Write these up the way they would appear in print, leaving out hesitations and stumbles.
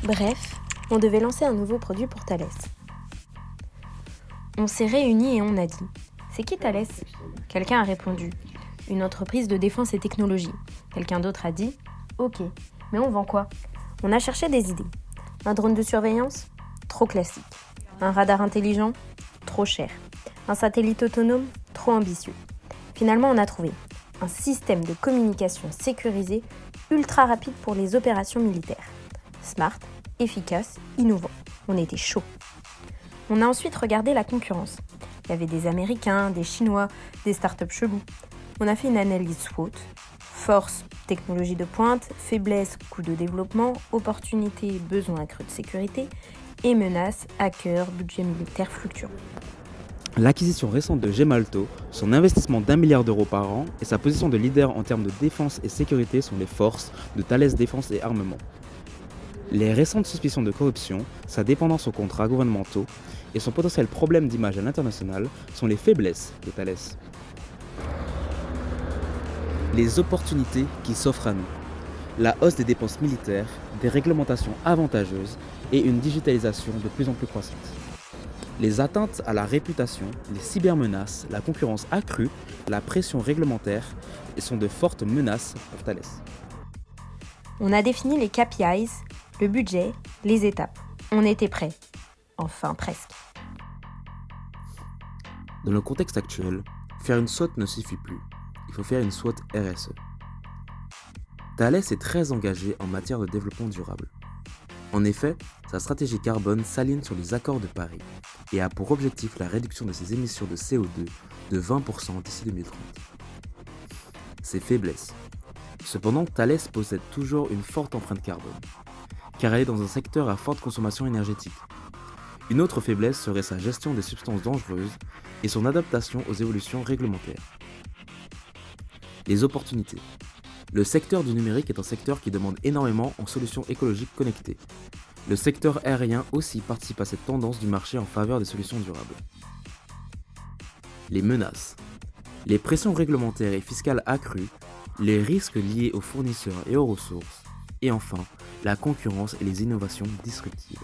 Bref, on devait lancer un nouveau produit pour Thales. On s'est réunis et on a dit « C'est qui Thales ?» Quelqu'un a répondu « Une entreprise de défense et technologie ». Quelqu'un d'autre a dit « Ok, mais on vend quoi ?» On a cherché des idées. Un drone de surveillance ? Trop classique. Un radar intelligent ? Trop cher. Un satellite autonome ? Trop ambitieux. Finalement, on a trouvé un système de communication sécurisé ultra rapide pour les opérations militaires. Smart, efficace, innovant. On était chaud. On a ensuite regardé la concurrence. Il y avait des Américains, des Chinois, des startups chelous. On a fait une analyse SWOT. Force, technologie de pointe, faiblesse, coût de développement, opportunité, besoin accru de sécurité et menaces, hackers, budget militaire fluctuant. L'acquisition récente de Gemalto, son investissement d'1 milliard d'euros par an et sa position de leader en termes de défense et sécurité sont les forces de Thales Défense et Armement. Les récentes suspicions de corruption, sa dépendance aux contrats gouvernementaux et son potentiel problème d'image à l'international sont les faiblesses de Thales. Les opportunités qui s'offrent à nous. La hausse des dépenses militaires, des réglementations avantageuses et une digitalisation de plus en plus croissante. Les atteintes à la réputation, les cybermenaces, la concurrence accrue, la pression réglementaire sont de fortes menaces pour Thales. On a défini les KPIs, le budget, les étapes. On était prêts. Enfin, presque. Dans le contexte actuel, faire une SWOT ne suffit plus. Il faut faire une SWOT RSE. Thales est très engagé en matière de développement durable. En effet, sa stratégie carbone s'aligne sur les accords de Paris et a pour objectif la réduction de ses émissions de CO2 de 20% d'ici 2030. Ses faiblesses. Cependant, Thales possède toujours une forte empreinte carbone, car elle est dans un secteur à forte consommation énergétique. Une autre faiblesse serait sa gestion des substances dangereuses et son adaptation aux évolutions réglementaires. Les opportunités. Le secteur du numérique est un secteur qui demande énormément en solutions écologiques connectées. Le secteur aérien aussi participe à cette tendance du marché en faveur des solutions durables. Les menaces. Les pressions réglementaires et fiscales accrues, les risques liés aux fournisseurs et aux ressources, et enfin, la concurrence et les innovations disruptives.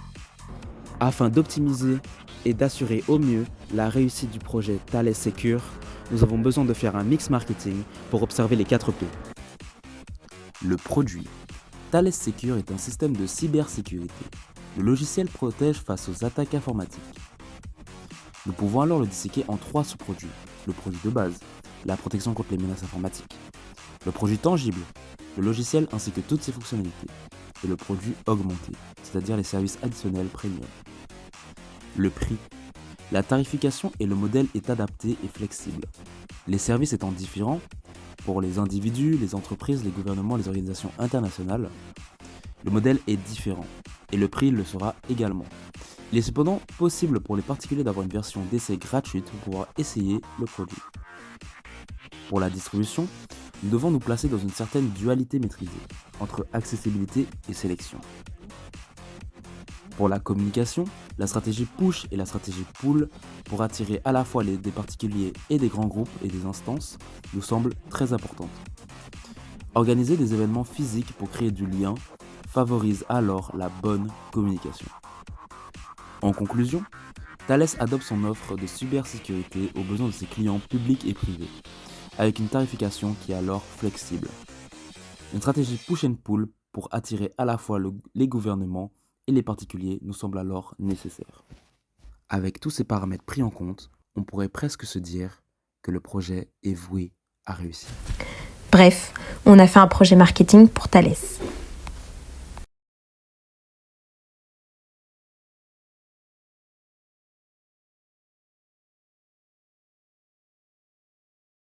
Afin d'optimiser et d'assurer au mieux la réussite du projet Thales Secure, nous avons besoin de faire un mix marketing pour observer les 4 P. Le produit. Thales Secure est un système de cybersécurité. Le logiciel protège face aux attaques informatiques. Nous pouvons alors le disséquer en 3 sous-produits. Le produit de base, la protection contre les menaces informatiques. Le produit tangible, le logiciel ainsi que toutes ses fonctionnalités. Et le produit augmenté, c'est-à-dire les services additionnels premium. Le prix. La tarification et le modèle est adapté et flexible. Les services étant différents, pour les individus, les entreprises, les gouvernements, les organisations internationales, le modèle est différent et le prix le sera également. Il est cependant possible pour les particuliers d'avoir une version d'essai gratuite pour pouvoir essayer le produit. Pour la distribution, nous devons nous placer dans une certaine dualité maîtrisée entre accessibilité et sélection. Pour la communication, la stratégie push et la stratégie pull pour attirer à la fois des particuliers et des grands groupes et des instances nous semblent très importantes. Organiser des événements physiques pour créer du lien favorise alors la bonne communication. En conclusion, Thales adopte son offre de cybersécurité aux besoins de ses clients publics et privés, avec une tarification qui est alors flexible. Une stratégie push and pull pour attirer à la fois les gouvernements et les particuliers nous semble alors nécessaire. Avec tous ces paramètres pris en compte, on pourrait presque se dire que le projet est voué à réussir. Bref, on a fait un projet marketing pour Thales.